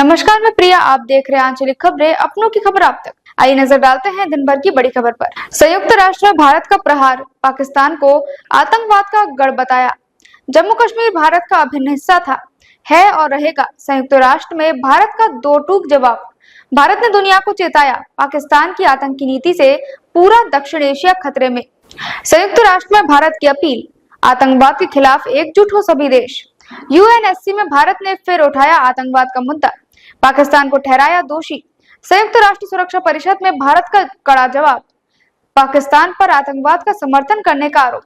नमस्कार, मैं प्रिया। आप देख रहे हैं आंचलिक खबरें, अपनों की खबर आप तक। आइए नजर डालते हैं दिन भर की बड़ी खबर पर। संयुक्त राष्ट्र में भारत का प्रहार, पाकिस्तान को आतंकवाद का गढ़ बताया। जम्मू कश्मीर भारत का अभिन्न हिस्सा था, है और रहेगा। संयुक्त राष्ट्र में भारत का दो टूक जवाब। भारत ने दुनिया को चेताया, पाकिस्तान की आतंकी नीति से पूरा दक्षिण एशिया खतरे में। संयुक्त राष्ट्र में भारत की अपील, आतंकवाद के खिलाफ एकजुट हो सभी देश। यूएनएससी में भारत ने फिर उठाया आतंकवाद का मुद्दा, पाकिस्तान को ठहराया दोषी। संयुक्त राष्ट्र सुरक्षा परिषद में भारत का कड़ा जवाब, पाकिस्तान पर आतंकवाद का समर्थन करने का आरोप।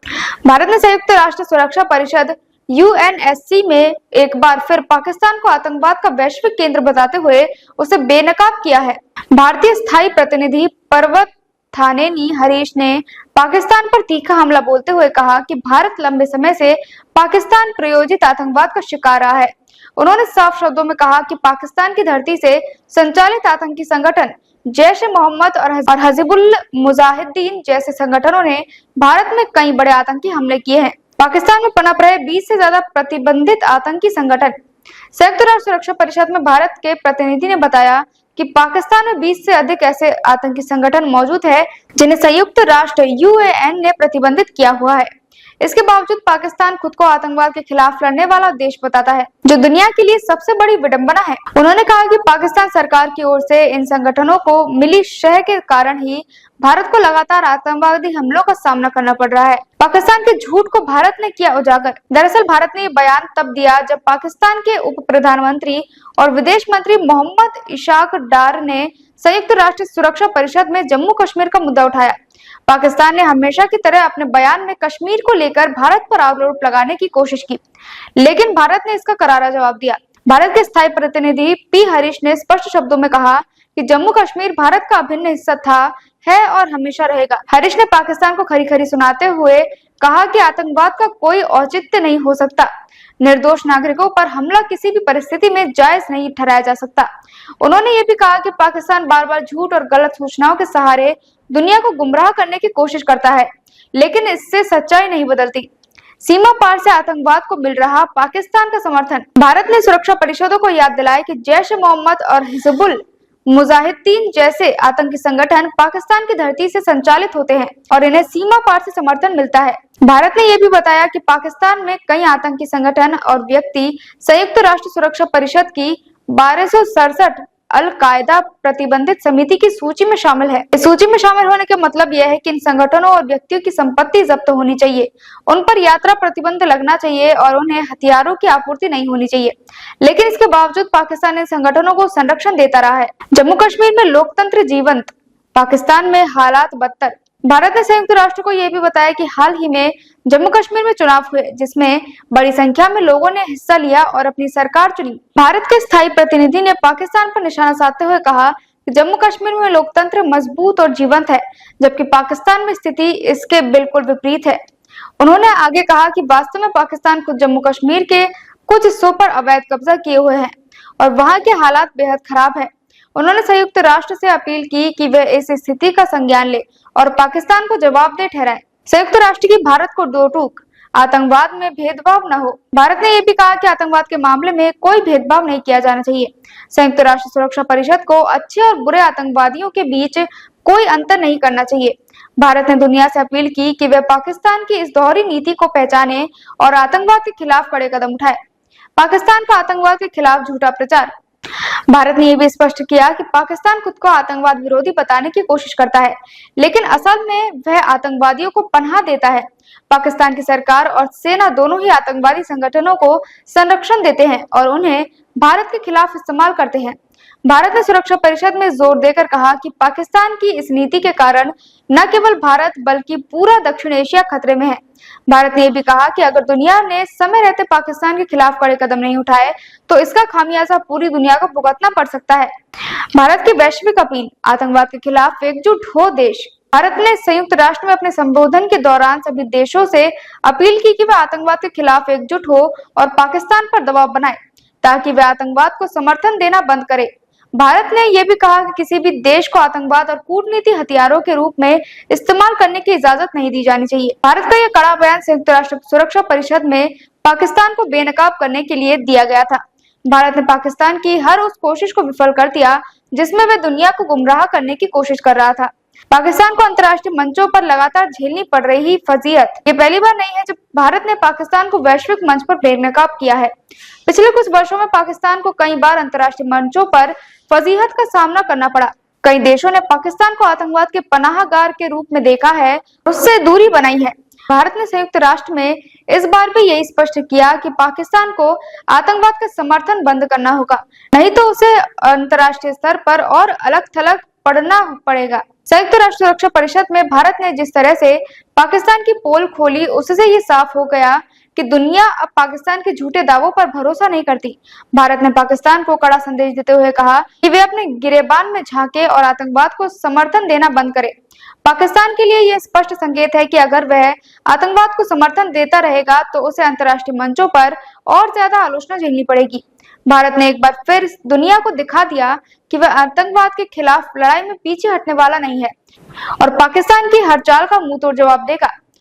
भारत ने संयुक्त राष्ट्र सुरक्षा परिषद यूएनएससी में एक बार फिर पाकिस्तान को आतंकवाद का वैश्विक केंद्र बताते हुए उसे बेनकाब किया है। भारतीय स्थायी प्रतिनिधि पर्वत थानेनी हरीश ने पाकिस्तान पर तीखा हमला बोलते हुए कहा कि भारत लंबे समय से पाकिस्तान प्रायोजित आतंकवाद का शिकार रहा है। उन्होंने साफ शब्दों में कहा कि पाकिस्तान की धरती से संचालित आतंकी संगठन जैश-ए-मोहम्मद और हिजबुल मुजाहिदीन जैसे संगठनों ने भारत में कई बड़े आतंकी हमले किए हैं। पाकिस्तान में पनप रहे 20 से ज्यादा प्रतिबंधित आतंकी संगठन। संयुक्त राष्ट्र सुरक्षा परिषद में भारत के प्रतिनिधि ने बताया कि पाकिस्तान में 20 से अधिक ऐसे आतंकी संगठन मौजूद है जिन्हें संयुक्त राष्ट्र यूएन ने प्रतिबंधित किया हुआ है। इसके बावजूद पाकिस्तान खुद को आतंकवाद के खिलाफ लड़ने वाला देश बताता है, जो दुनिया के लिए सबसे बड़ी विडंबना है। उन्होंने कहा कि पाकिस्तान सरकार की ओर से इन संगठनों को मिली शह के कारण ही भारत को लगातार आतंकवादी हमलों का सामना करना पड़ रहा है। पाकिस्तान के झूठ को भारत ने किया उजागर। दरअसल भारत ने ये बयान तब दिया जब पाकिस्तान के उप प्रधानमंत्री और विदेश मंत्री मोहम्मद इशाक डार ने संयुक्त राष्ट्र सुरक्षा परिषद में जम्मू कश्मीर का मुद्दा उठाया। पाकिस्तान ने हमेशा की तरह अपने बयान में कश्मीर को लेकर भारत पर आरोप लगाने की कोशिश की, लेकिन भारत ने इसका करारा जवाब दिया। भारत के स्थायी प्रतिनिधि पी हरीश ने स्पष्ट शब्दों में कहा कि जम्मू कश्मीर भारत का अभिन्न हिस्सा था, है और हमेशा रहेगा। हरीश ने पाकिस्तान को खरी खरी सुनाते हुए कहा कि आतंकवाद का कोई औचित्य नहीं हो सकता, निर्दोष नागरिकों पर हमला किसी भी परिस्थिति में जायज नहीं ठहराया जा सकता। उन्होंने ये भी कहा कि पाकिस्तान बार बार झूठ और गलत सूचनाओं के सहारे दुनिया को गुमराह करने की कोशिश करता है, लेकिन इससे सच्चाई नहीं बदलती। सीमा पार से आतंकवाद को मिल रहा पाकिस्तान का समर्थन। भारत ने सुरक्षा परिषदों को याद दिलाया कि जैश-ए-मोहम्मद और हिजबुल मुजाहिदीन जैसे आतंकी संगठन पाकिस्तान की धरती से संचालित होते हैं और इन्हें सीमा पार से समर्थन मिलता है। भारत ने यह भी बताया कि पाकिस्तान में कई आतंकी संगठन और व्यक्ति संयुक्त राष्ट्र सुरक्षा परिषद की 1267 अल-कायदा प्रतिबंधित समिति की सूची में शामिल है। इस सूची में शामिल होने का मतलब यह है कि इन संगठनों और व्यक्तियों की संपत्ति जब्त होनी चाहिए, उन पर यात्रा प्रतिबंध लगना चाहिए और उन्हें हथियारों की आपूर्ति नहीं होनी चाहिए। लेकिन इसके बावजूद पाकिस्तान इन संगठनों को संरक्षण देता रहा है। जम्मू कश्मीर में लोकतंत्र जीवंत, पाकिस्तान में हालात बदतर। भारत ने संयुक्त राष्ट्र को यह भी बताया कि हाल ही में जम्मू कश्मीर में चुनाव हुए, जिसमें बड़ी संख्या में लोगों ने हिस्सा लिया और अपनी सरकार चुनी। भारत के स्थायी प्रतिनिधि ने पाकिस्तान पर निशाना साधते हुए कहा कि जम्मू कश्मीर में लोकतंत्र मजबूत और जीवंत है, जबकि पाकिस्तान में स्थिति इसके बिल्कुल विपरीत है। उन्होंने आगे कहा कि वास्तव में पाकिस्तान खुद जम्मू कश्मीर के कुछ हिस्सों पर अवैध कब्जा किए हुए हैं और वहां के हालात बेहद खराब है। उन्होंने संयुक्त राष्ट्र से अपील की कि वह इस स्थिति का संज्ञान ले और पाकिस्तान को जवाबदेह ठहराए। संयुक्त राष्ट्र की भारत को दो टूक, आतंकवाद में भेदभाव न हो। भारत ने यह भी कहा कि आतंकवाद के मामले में कोई भेदभाव नहीं किया जाना चाहिए। संयुक्त राष्ट्र सुरक्षा परिषद को अच्छे और बुरे आतंकवादियों के बीच कोई अंतर नहीं करना चाहिए। भारत ने दुनिया से अपील की कि वह पाकिस्तान की इस दोहरी नीति को पहचाने और आतंकवाद के खिलाफ कड़े कदम उठाए। पाकिस्तान का आतंकवाद के खिलाफ झूठा प्रचार। भारत ने यह भी स्पष्ट किया कि पाकिस्तान खुद को आतंकवाद विरोधी बताने की कोशिश करता है, लेकिन असल में वह आतंकवादियों को पनाह देता है। पाकिस्तान की सरकार और सेना दोनों ही आतंकवादी संगठनों को संरक्षण देते हैं और उन्हें भारत के खिलाफ इस्तेमाल करते हैं। भारत ने सुरक्षा परिषद में जोर देकर कहा कि पाकिस्तान की इस नीति के कारण न केवल भारत बल्कि पूरा दक्षिण एशिया खतरे में है। भारत ने यह भी कहा कि अगर दुनिया ने समय रहते पाकिस्तान के खिलाफ कड़े कदम नहीं उठाए तो इसका खामियाजा पूरी दुनिया को भुगतना पड़ सकता है। भारत की वैश्विक अपील, आतंकवाद के खिलाफ एकजुट हो देश। भारत ने संयुक्त राष्ट्र में अपने संबोधन के दौरान सभी देशों से अपील की कि वे आतंकवाद के खिलाफ एकजुट हो और पाकिस्तान पर दबाव बनाए ताकि वे आतंकवाद को समर्थन देना बंद करे। भारत ने यह भी कहा कि किसी भी देश को आतंकवाद और कूटनीति हथियारों के रूप में इस्तेमाल करने की इजाजत नहीं दी जानी चाहिए। भारत का यह कड़ा बयान संयुक्त राष्ट्र सुरक्षा परिषद में पाकिस्तान को बेनकाब करने के लिए दिया गया था। भारत ने पाकिस्तान की हर उस कोशिश को विफल कर दिया जिसमें वह दुनिया को गुमराह करने की कोशिश कर रहा था। पाकिस्तान को अंतर्राष्ट्रीय मंचों पर लगातार झेलनी पड़ रही फजीहत ये पहली बार नहीं है जब भारत ने पाकिस्तान को वैश्विक मंच पर बेनकाब किया है। पिछले कुछ वर्षों में पाकिस्तान को कई बार अंतर्राष्ट्रीय मंचों पर फजीहत का सामना करना पड़ा। कई देशों ने पाकिस्तान को आतंकवाद के पनाहगार के रूप में देखा है, उससे दूरी बनाई है। भारत ने संयुक्त राष्ट्र में इस बार भी यही स्पष्ट किया कि पाकिस्तान को आतंकवाद का समर्थन बंद करना होगा, नहीं तो उसे अंतर्राष्ट्रीय स्तर पर और अलग थलग पड़ना पड़ेगा। संयुक्त राष्ट्र सुरक्षा परिषद में भारत ने जिस तरह से पाकिस्तान की पोल खोली, उससे ये साफ हो गया कि दुनिया अब पाकिस्तान के झूठे दावों पर भरोसा नहीं करती। भारत ने पाकिस्तान को कड़ा संदेश देते हुए कहा कि वे अपने गिरेबान में झांके और आतंकवाद को समर्थन देना बंद करे। पाकिस्तान के लिए यह स्पष्ट संकेत है कि अगर वह आतंकवाद को समर्थन देता रहेगा तो उसे अंतर्राष्ट्रीय मंचों पर और ज्यादा आलोचना झेलनी पड़ेगी। भारत ने एक बार फिर दुनिया को दिखा दिया कि वह आतंकवाद के खिलाफ लड़ाई में पीछे हटने वाला नहीं है और पाकिस्तान की हर चाल का मुंह तोड़ जवाब देगा।